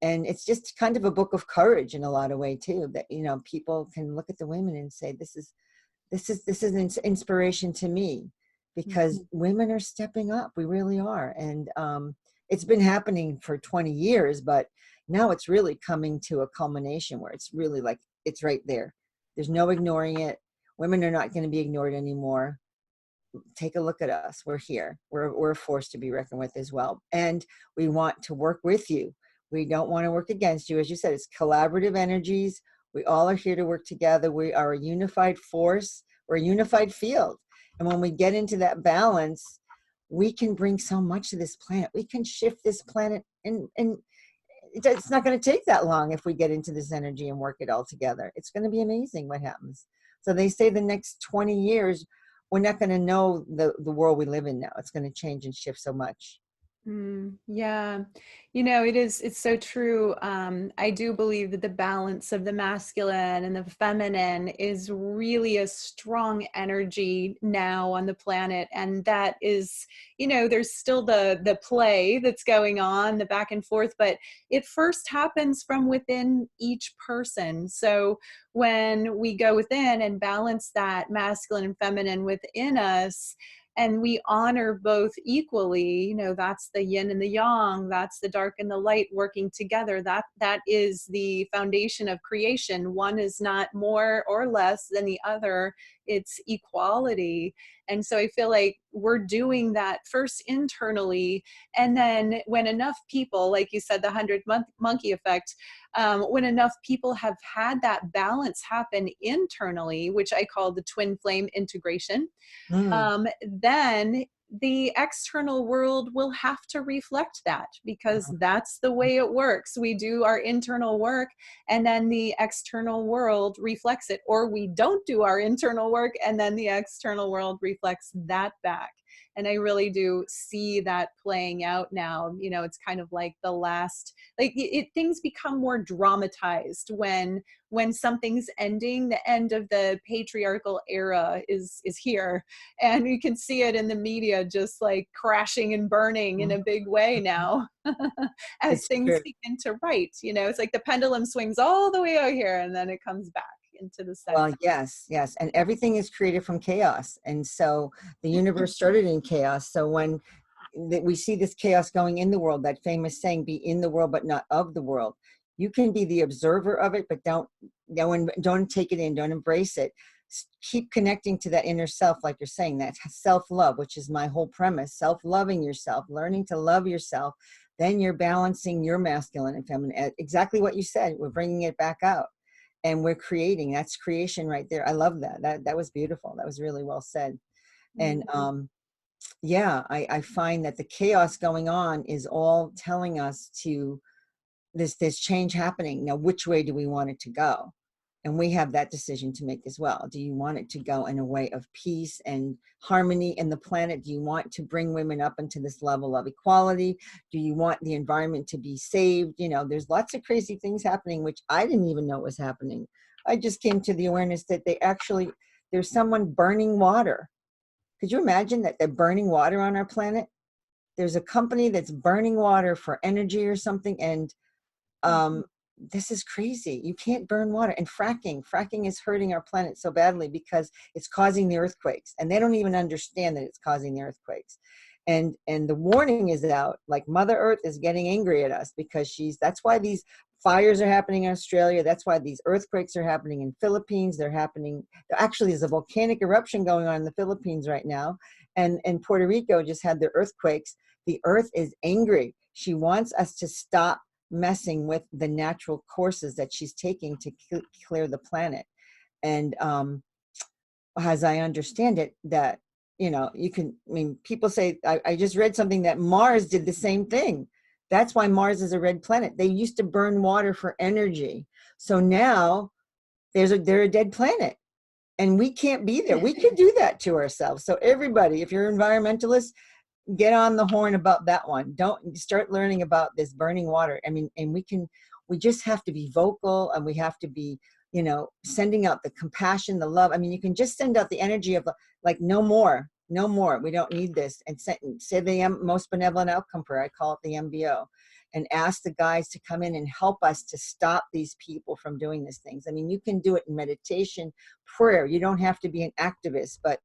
And it's just kind of a book of courage in a lot of way too, that, people can look at the women and say, this is an inspiration to me, because women are stepping up. We really are. And it's been happening for 20 years, but now it's really coming to a culmination where it's really like, it's right there. There's no ignoring it. Women are not going to be ignored anymore. Take a look at us. We're here. We're a force to be reckoned with as well. And we want to work with you. We don't want to work against you. As you said, it's collaborative energies. We all are here to work together. We are a unified force. We're a unified field. And when we get into that balance, we can bring so much to this planet. We can shift this planet, and it's not going to take that long if we get into this energy and work it all together. It's going to be amazing what happens. So they say the next 20 years, we're not going to know the world we live in now. It's going to change and shift so much. Yeah, it's so true. I do believe that the balance of the masculine and the feminine is really a strong energy now on the planet. And that is, there's still the play that's going on, the back and forth, but it first happens from within each person. So when we go within and balance that masculine and feminine within us, and we honor both equally, that's the yin and the yang, that's the dark and the light working together. That is the foundation of creation. One is not more or less than the other. It's equality. And so I feel like we're doing that first internally. And then when enough people, like you said, the 100 monkey effect, when enough people have had that balance happen internally, which I call the twin flame integration, Mm. then the external world will have to reflect that, because that's the way it works. We do our internal work, and then the external world reflects it, or we don't do our internal work, and then the external world reflects that back. And I really do see that playing out now. It's kind of like the last, like things become more dramatized when something's ending. The end of the patriarchal era is here, and you can see it in the media just like crashing and burning in a big way now. As It's things true. begin to right, it's like the pendulum swings all the way out here and then it comes back into the center. Well, yes, yes. And everything is created from chaos. And so the universe started in chaos. So when we see this chaos going in the world, that famous saying, be in the world, but not of the world. You can be the observer of it, but don't take it in, don't embrace it. Keep connecting to that inner self, like you're saying, that self-love, which is my whole premise, self-loving yourself, learning to love yourself. Then you're balancing your masculine and feminine. Exactly what you said. We're bringing it back out. And we're creating. That's creation right there. I love that. That was beautiful. That was really well said. And yeah, I find that the chaos going on is all telling us to this change happening. Now, which way do we want it to go? And we have that decision to make as well. Do you want it to go in a way of peace and harmony in the planet? Do you want to bring women up into this level of equality? Do you want the environment to be saved? There's lots of crazy things happening, which I didn't even know was happening. I just came to the awareness that there's someone burning water. Could you imagine that they're burning water on our planet? There's a company that's burning water for energy or something. And this is crazy. You can't burn water. And fracking is hurting our planet so badly because it's causing the earthquakes, and they don't even understand that it's causing the earthquakes. And the warning is out, like Mother Earth is getting angry at us because that's why these fires are happening in Australia. That's why these earthquakes are happening in Philippines. Actually, there's a volcanic eruption going on in the Philippines right now. And Puerto Rico just had their earthquakes. The earth is angry. She wants us to stop messing with the natural courses that she's taking to clear the planet. And as I understand it, that people say, I just read something that Mars did the same thing. That's why Mars is a red planet. They used to burn water for energy. So now they're a dead planet, and we can't be there. We could do that to ourselves. So everybody, if you're environmentalists, get on the horn about that one. Don't start learning about this burning water. And we just have to be vocal, and we have to be, sending out the compassion, the love. You can just send out the energy of like, no more, we don't need this. And say the most benevolent outcome prayer. I call it the MBO, and ask the guys to come in and help us to stop these people from doing these things. You can do it in meditation, prayer. You don't have to be an activist, but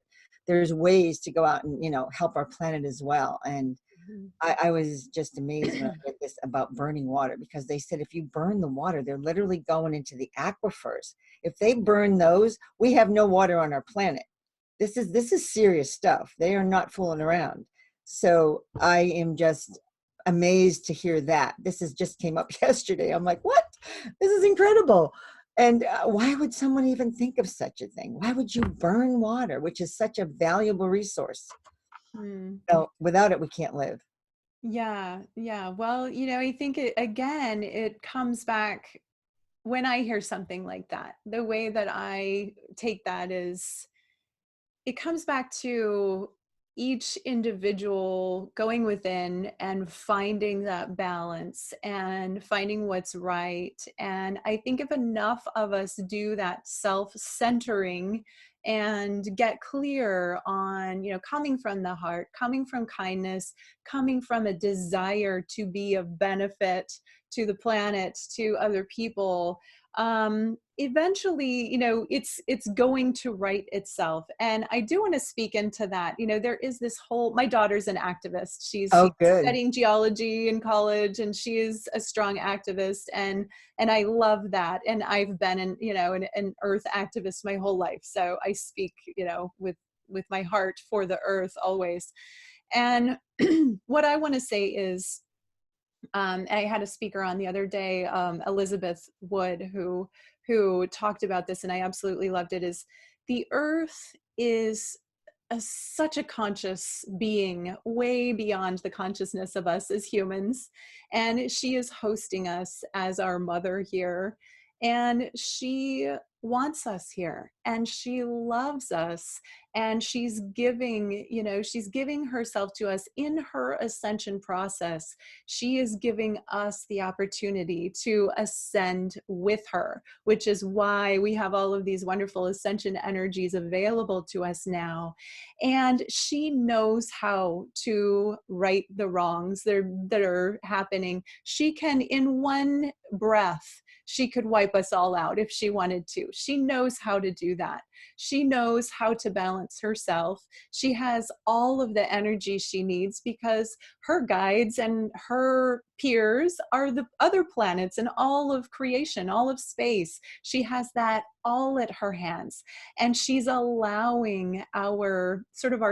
there's ways to go out and help our planet as well. And I was just amazed when I read this about burning water, because they said if you burn the water, they're literally going into the aquifers. If they burn those, we have no water on our planet. This is serious stuff. They are not fooling around. So I am just amazed to hear that. This is just came up yesterday. I'm like, what? This is incredible. And why would someone even think of such a thing? Why would you burn water, which is such a valuable resource? So without it, we can't live. Yeah, yeah. Well, I think again, it comes back when I hear something like that. The way that I take that is it comes back to each individual going within and finding that balance and finding what's right. And I think if enough of us do that self-centering and get clear on, coming from the heart, coming from kindness, coming from a desire to be of benefit to the planet, to other people, eventually, it's going to right itself. And I do want to speak into that. There is this whole, my daughter's an activist. She's Oh, good. studying geology in college, and she is a strong activist. And I love that. And I've been an earth activist my whole life. So I speak, with my heart for the earth always. And what I want to say is, I had a speaker on the other day, Elizabeth Wood, who talked about this, and I absolutely loved it. Is the earth is such a conscious being, way beyond the consciousness of us as humans, and she is hosting us as our mother here, and she wants us here, and she loves us, and she's giving herself to us in her ascension process. She is giving us the opportunity to ascend with her, which is why we have all of these wonderful ascension energies available to us now. And she knows how to right the wrongs that are happening. She can, in one breath, she could wipe us all out if she wanted to. She knows how to do that. She knows how to balance herself. She has all of the energy she needs because her guides and her peers are the other planets and all of creation, all of space. She has that all at her hands. And she's allowing our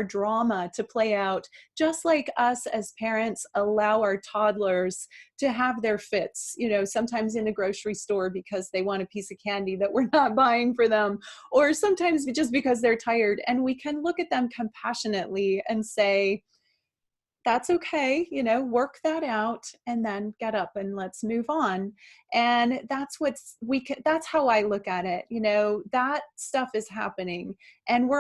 drama to play out, just like us as parents allow our toddlers to have their fits, sometimes in the grocery store because they want a piece of candy that we're not buying for them, or sometimes just because they're tired. And we can look at them compassionately and say, that's okay, work that out and then get up and let's move on. And that's that's how I look at it. That stuff is happening, and we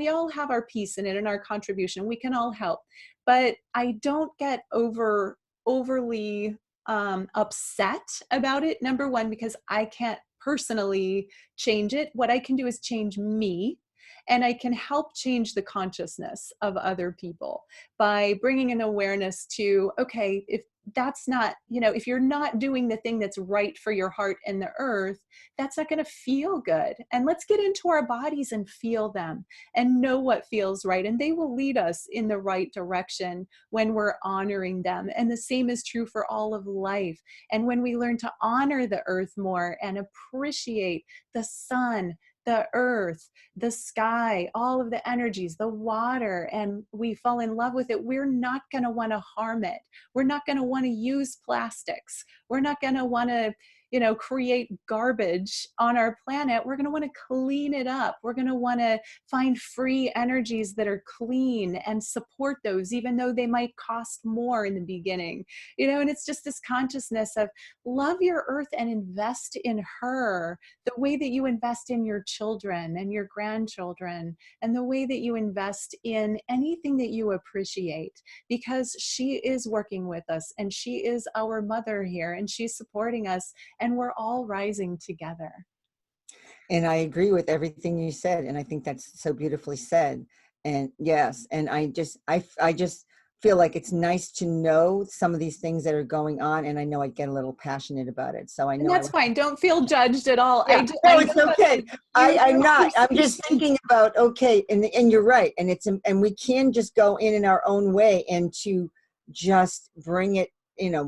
all have our piece in it and our contribution. We can all help, but I don't get overly upset about it. Number one, because I can't personally change it. What I can do is change me, and I can help change the consciousness of other people by bringing an awareness to, okay, if that's not, if you're not doing the thing that's right for your heart and the earth, that's not going to feel good. And let's get into our bodies and feel them and know what feels right. And they will lead us in the right direction when we're honoring them. And the same is true for all of life. And when we learn to honor the earth more and appreciate the sun, the earth, the sky, all of the energies, the water, and we fall in love with it, we're not going to want to harm it. We're not going to want to use plastics. We're not going to want to, create garbage on our planet. We're going to want to clean it up. We're going to want to find free energies that are clean and support those, even though they might cost more in the beginning. And it's just this consciousness of love your earth and invest in her the way that you invest in your children and your grandchildren, and the way that you invest in anything that you appreciate, because she is working with us and she is our mother here and she's supporting us, and we're all rising together. And I agree with everything you said. And I think that's so beautifully said. And yes, and I just feel like it's nice to know some of these things that are going on. And I know I get a little passionate about it. So I know. And that's fine. Don't feel judged at all. Yeah, no, it's okay. I'm not. I'm just thinking about, okay, and you're right. And and we can just go in our own way and to just bring it,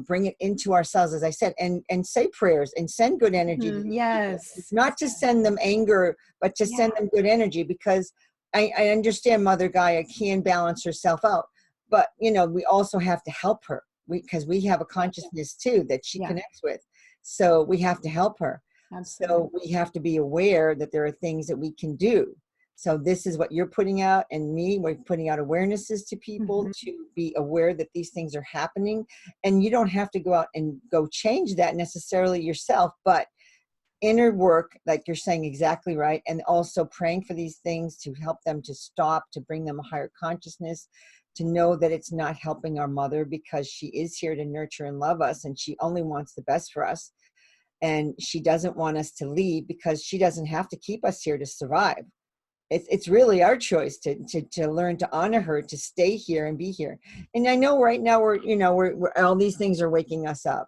bring it into ourselves, as I said, and say prayers and send good energy to these people. Yes. Not to send them anger, but to Yeah. send them good energy, because I understand Mother Gaia can balance herself out, but we also have to help her, because we have a consciousness too that she Yeah. connects with. So we have to help her. Absolutely. So we have to be aware that there are things that we can do. So this is what you're putting out, and we're putting out awarenesses to people to be aware that these things are happening. And you don't have to go out and go change that necessarily yourself, but inner work, like you're saying, exactly right. And also praying for these things to help them to stop, to bring them a higher consciousness, to know that it's not helping our mother, because she is here to nurture and love us, and she only wants the best for us. And she doesn't want us to leave, because she doesn't have to keep us here to survive. It's really our choice to learn to honor her, to stay here and be here. And I know right now we're all these things are waking us up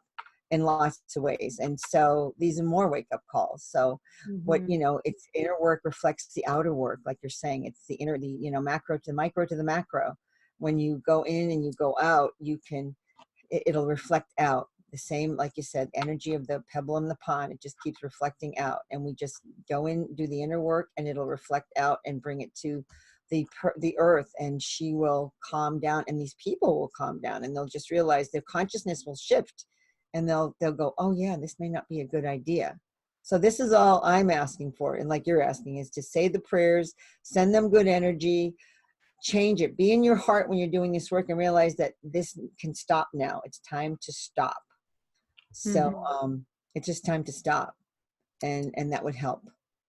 in lots of ways, and so these are more wake up calls. So what it's inner work reflects the outer work, like you're saying. It's the inner, the macro to the micro to the macro. When you go in and you go out, it'll reflect out the same, like you said, energy of the pebble in the pond. It just keeps reflecting out, and we just go in, do the inner work, and it'll reflect out and bring it to the earth, and she will calm down, and these people will calm down, and they'll just realize their consciousness will shift, and they'll go, oh yeah, this may not be a good idea. So this is all I'm asking for, and like you're asking, is to say the prayers, send them good energy, change it, be in your heart when you're doing this work, and realize that this can stop now. It's time to stop. So it's just time to stop, and that would help.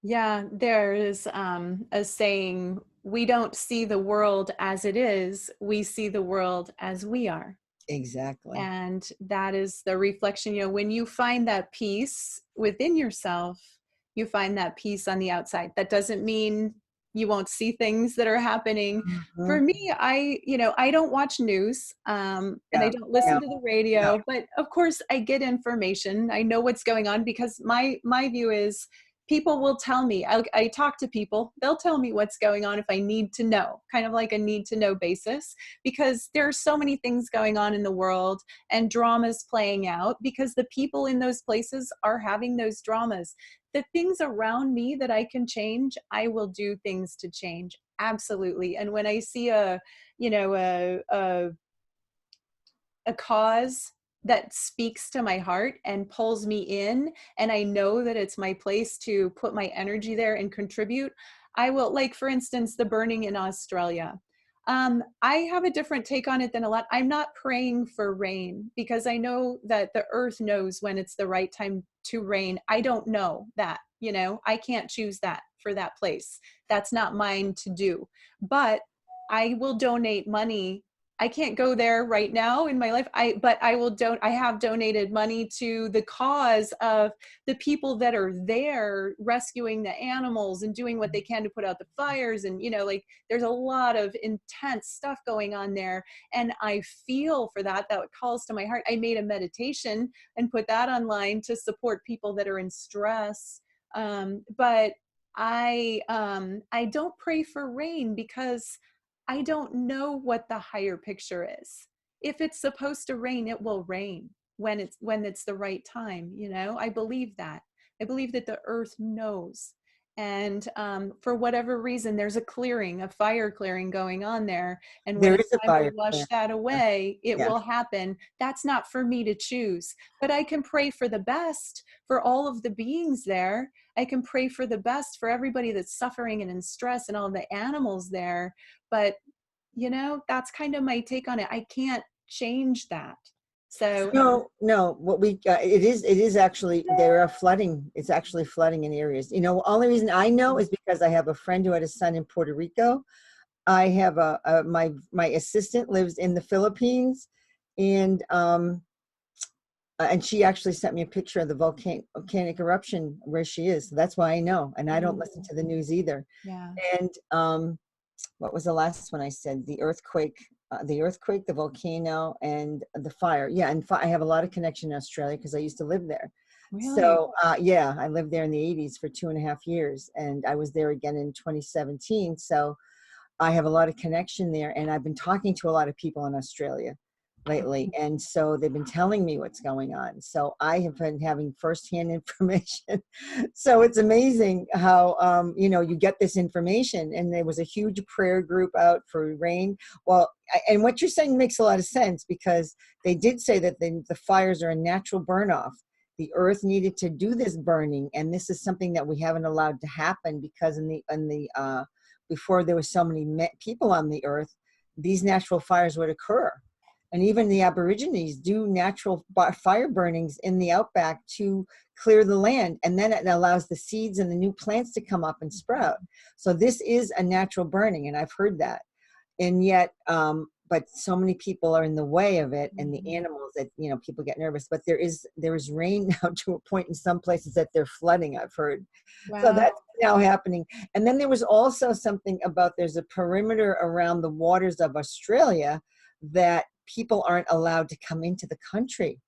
Yeah, there is a saying, we don't see the world as it is, we see the world as we are. Exactly. And that is the reflection, when you find that peace within yourself, you find that peace on the outside. That doesn't mean you won't see things that are happening. For me, I don't watch news, and I don't listen to the radio, but of course I get information. I know what's going on, because my view is, people will tell me. I talk to people, they'll tell me what's going on if I need to know, kind of like a need to know basis, because there are so many things going on in the world and dramas playing out, because the people in those places are having those dramas. The things around me that I can change, I will do things to change. Absolutely. And when I see a cause that speaks to my heart and pulls me in, and I know that it's my place to put my energy there and contribute, I will. Like, for instance, the burning in Australia. I have a different take on it than a lot. I'm not praying for rain, because I know that the earth knows when it's the right time to rain. I don't know that, I can't choose that for that place. That's not mine to do. But I will donate money. I can't go there right now in my life. But I have donated money to the cause of the people that are there rescuing the animals and doing what they can to put out the fires. And, like, there's a lot of intense stuff going on there. And I feel for that calls to my heart. I made a meditation and put that online to support people that are in stress. But I don't pray for rain, because I don't know what the higher picture is. If it's supposed to rain, it will rain when it's the right time. I believe that. I believe that the earth knows. And for whatever reason, there's a fire clearing going on there. And when There it's is a time to fire wash there. that away, it Yeah. will happen. That's not for me to choose. But I can pray for the best for all of the beings there. I can pray for the best for everybody that's suffering and in stress, and all the animals there. But that's kind of my take on it. I can't change that. So No, what it is actually, there are flooding. It's actually flooding in areas. Only reason I know is because I have a friend who had a son in Puerto Rico. I have my assistant lives in the Philippines, and she actually sent me a picture of the volcanic eruption where she is. So that's why I know. And I don't listen to the news either. yeah. And what was the last one I said? The earthquake, the volcano, and the fire. Yeah, and I have a lot of connection in Australia, because I used to live there. Really? So yeah, I lived there in the 80s for 2.5 years, and I was there again in 2017. So I have a lot of connection there, and I've been talking to a lot of people in Australia. lately. And so they've been telling me what's going on. So I have been having firsthand information. So it's amazing how, you get this information. And there was a huge prayer group out for rain. Well, and what you're saying makes a lot of sense, because they did say that the fires are a natural burn off. The earth needed to do this burning. And this is something that we haven't allowed to happen, because before there was so many people on the earth, these natural fires would occur. And even the Aborigines do natural fire burnings in the outback to clear the land. And then it allows the seeds and the new plants to come up and sprout. So this is a natural burning, and I've heard that. And yet, but so many people are in the way of it, and the animals that, people get nervous. But there is rain now to a point in some places that they're flooding, I've heard. So Wow. that's now happening. And then there was also something about, there's a perimeter around the waters of Australia that people aren't allowed to come into the country,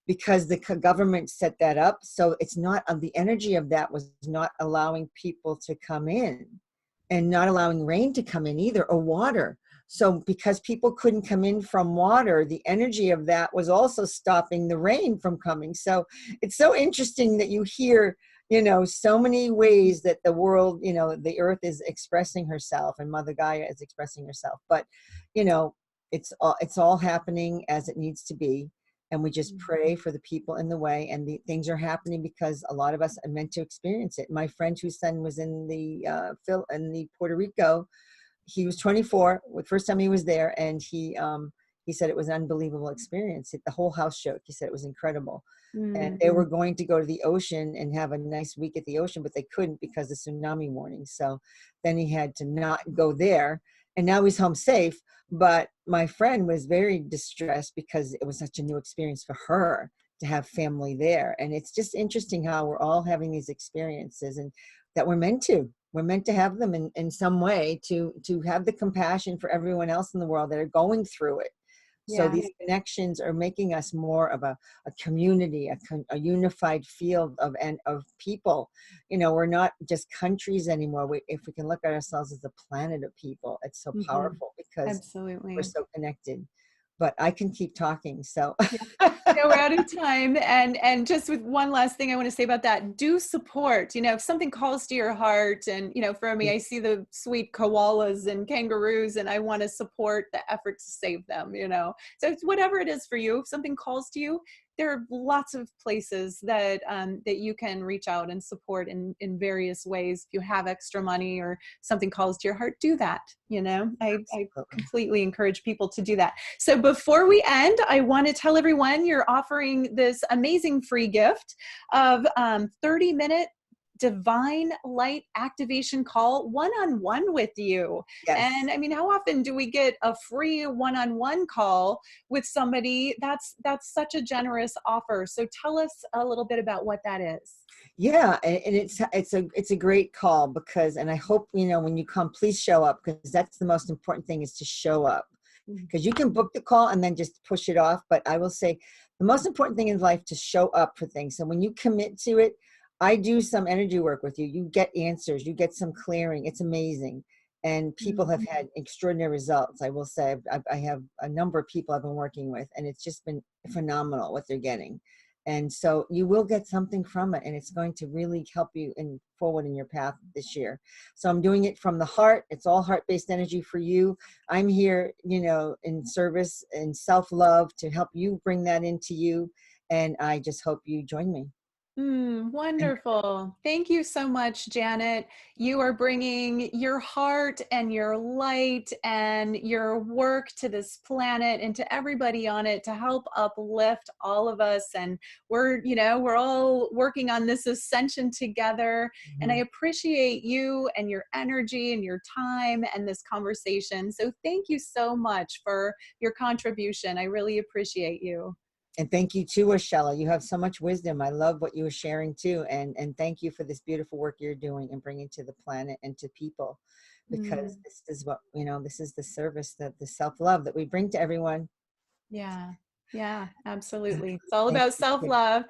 because the government set that up. So it's not, the energy of that was not allowing people to come in, and not allowing rain to come in either, or water. So because people couldn't come in from water, the energy of that was also stopping the rain from coming. So it's so interesting that you hear, so many ways that the world, the earth is expressing herself, and Mother Gaia is expressing herself. But, it's all happening as it needs to be. And we just pray for the people in the way, and the things are happening because a lot of us are meant to experience it. My friend whose son was in the Puerto Rico, he was 24, the first time he was there, and he said it was an unbelievable experience. The whole house shook. He said it was incredible. And they were going to go to the ocean and have a nice week at the ocean, but they couldn't because of tsunami warning. So then he had to not go there. And now he's home safe. But my friend was very distressed because it was such a new experience for her to have family there. And it's just interesting how we're all having these experiences, and that we're meant to have them in some way, to have the compassion for everyone else in the world that are going through it. So Yeah. these connections are making us more of a community, a unified field of people. We're not just countries anymore. If we can look at ourselves as a planet of people, it's so powerful, because we're Absolutely. so connected. But I can keep talking. So No, we're out of time. And just with one last thing I want to say about that, do support, if something calls to your heart, and, for me, I see the sweet koalas and kangaroos, and I want to support the effort to save them, so it's whatever it is for you. If something calls to you, there are lots of places that that you can reach out and support in various ways. If you have extra money or something calls to your heart, do that. I completely encourage people to do that. So before we end, I want to tell everyone you're offering this amazing free gift of 30-minute divine light activation call one-on-one with you. yes. And I mean, how often do we get a free one-on-one call with somebody? That's such a generous offer. So tell us a little bit about what that is. Yeah, and it's a great call, because, and I hope, when you come, please show up, because that's the most important thing, is to show up. Because you can book the call and then just push it off. But I will say the most important thing in life to show up for things. So when you commit to it, I do some energy work with you. You get answers, you get some clearing. It's amazing. And people have had extraordinary results. I will say, I have a number of people I've been working with, and it's just been phenomenal what they're getting. And so you will get something from it, and it's going to really help you forward in your path this year. So I'm doing it from the heart. It's all heart-based energy for you. I'm here, in service and self-love to help you bring that into you. And I just hope you join me. Wonderful. Thank you so much, Janet. You are bringing your heart and your light and your work to this planet and to everybody on it to help uplift all of us. And we're all working on this ascension together. And I appreciate you and your energy and your time and this conversation. So thank you so much for your contribution. I really appreciate you. And thank you too, Ashella. You have so much wisdom. I love what you were sharing too. And thank you for this beautiful work you're doing and bringing to the planet and to people, because this is what, this is the service, that the self-love that we bring to everyone. Yeah. Yeah, absolutely. It's all Thank about you. self-love,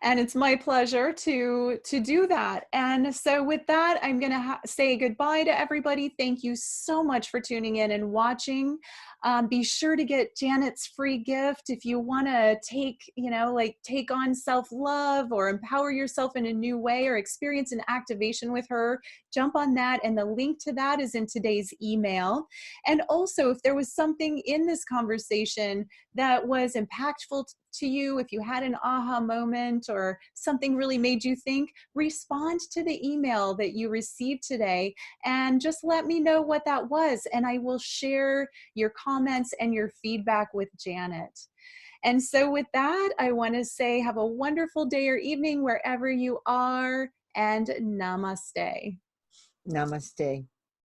and it's my pleasure to do that. And so with that, I'm going to say goodbye to everybody. Thank you so much for tuning in and watching. Be sure to get Janet's free gift if you want to take, like take on self-love or empower yourself in a new way or experience an activation with her. Jump on that, and the link to that is in today's email. And also, if there was something in this conversation that was impactful to you, if you had an aha moment or something really made you think, respond to the email that you received today and just let me know what that was. And I will share your comments and your feedback with Janet. And so with that, I want to say have a wonderful day or evening wherever you are, and namaste. Namaste.